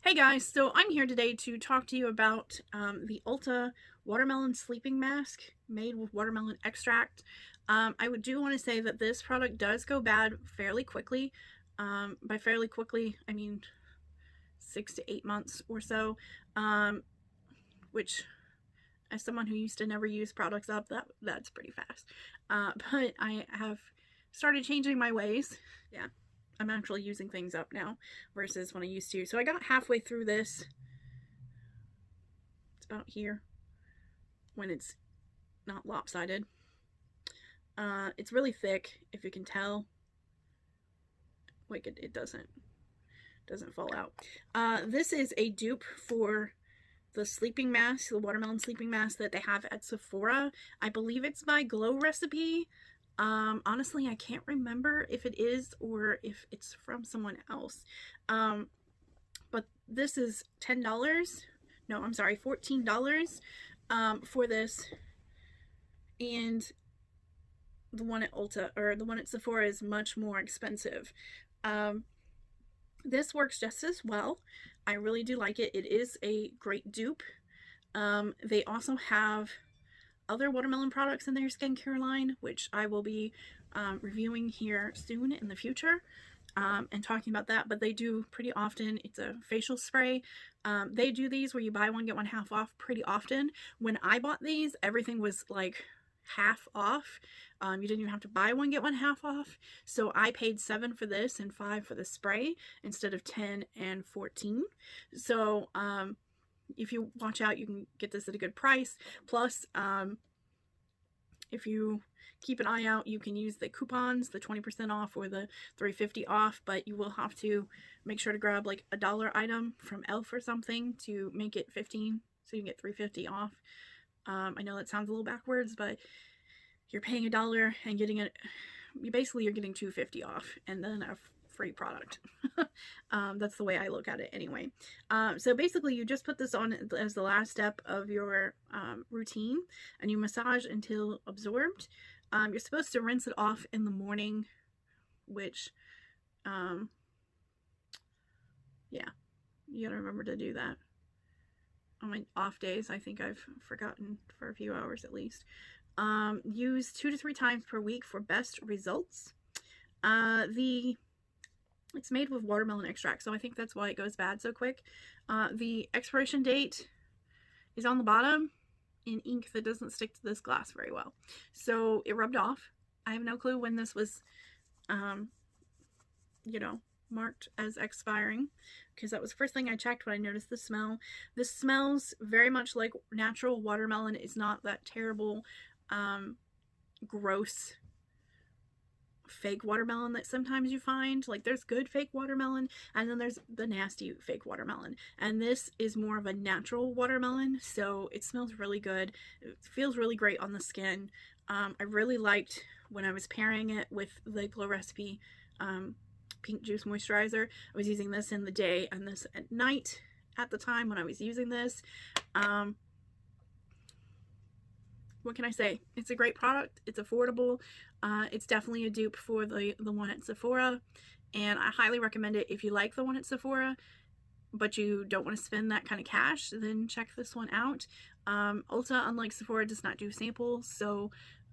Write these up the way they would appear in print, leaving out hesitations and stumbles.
Hey guys, so I'm here today to talk to you about the Ulta Watermelon Sleeping Mask made with watermelon extract. I do want to say that this product does go bad fairly quickly. By fairly quickly, I mean 6 to 8 months or so, which as someone who used to never use products up, that's pretty fast. But I have started changing my ways. Yeah. I'm actually using things up now versus when I used to. So I got halfway through this. It's about here when it's not lopsided. It's really thick, if you can tell. Like it doesn't fall out. This is a dupe for the sleeping mask, the watermelon sleeping mask that they have at Sephora. I believe it's by Glow Recipe. Honestly, I can't remember if it is or if it's from someone else. But this is $10. No, I'm sorry, $14 for this. And the one at Ulta, or the one at Sephora, is much more expensive. This works just as well. I really do like it. It is a great dupe. They also have other watermelon products in their skincare line, which I will be reviewing here soon in the future and talking about that. But they do pretty often. It's a facial spray. They do these where you buy one get one half off pretty often. When I bought these, everything was like half off. You didn't even have to buy one get one half off. So I paid $7 for this and $5 for the spray instead of $10 and $14. So if you watch out, you can get this at a good price. Plus, if you keep an eye out, you can use the coupons, the 20% off or the $3.50 off, but you will have to make sure to grab like a $1 item from Elf or something to make it 15, so you can get $3.50 off. I know that sounds a little backwards, but you're paying $1 and getting it. Basically, you're getting $2.50 off, and then a free product. That's the way I look at it anyway. So basically you just put this on as the last step of your routine, and you massage until absorbed. You're supposed to rinse it off in the morning, which yeah, you gotta remember to do that. On my off days, I think I've forgotten for a few hours at least. Use 2 to 3 times per week for best results. It's made with watermelon extract, so I think that's why it goes bad so quick. The expiration date is on the bottom in ink that doesn't stick to this glass very well. So it rubbed off. I have no clue when this was, marked as expiring, because that was the first thing I checked when I noticed the smell. This smells very much like natural watermelon. It's not that terrible, gross fake watermelon that sometimes you find. Like, there's good fake watermelon, and then there's the nasty fake watermelon, and this is more of a natural watermelon, so it smells really good. It feels really great on the skin. I really liked when I was pairing it with the Glow Recipe pink juice moisturizer. I was using this in the day and this at night at the time when I was using this. What can I say? It's a great product. It's affordable. It's definitely a dupe for the one at Sephora, and I highly recommend it. If you like the one at Sephora, but you don't want to spend that kind of cash, then check this one out. Ulta, unlike Sephora, does not do samples, so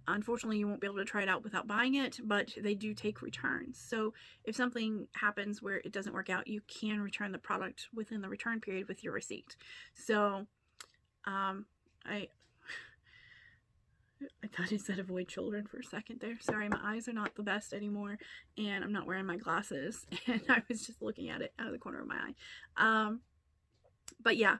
unfortunately you won't be able to try it out without buying it, but they do take returns. So if something happens where it doesn't work out, you can return the product within the return period with your receipt. So I thought it said avoid children for a second there. Sorry, my eyes are not the best anymore, and I'm not wearing my glasses, and I was just looking at it out of the corner of my eye. But yeah,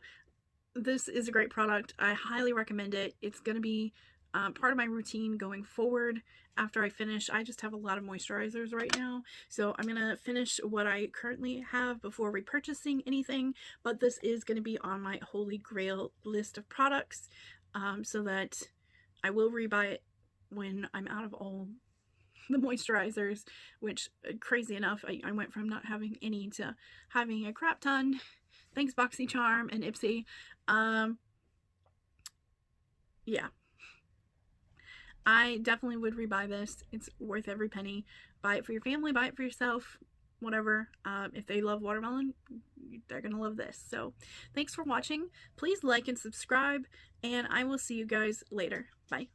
this is a great product. I highly recommend it. It's going to be part of my routine going forward after I finish. I just have a lot of moisturizers right now, so I'm going to finish what I currently have before repurchasing anything, but this is going to be on my holy grail list of products, so that I will rebuy it when I'm out of all the moisturizers, which, crazy enough, I went from not having any to having a crap ton. Thanks BoxyCharm and Ipsy. Yeah. I definitely would rebuy this. It's worth every penny. Buy it for your family, buy it for yourself, whatever. If they love watermelon, they're gonna love this. So thanks for watching. Please like and subscribe, and I will see you guys later. Bye.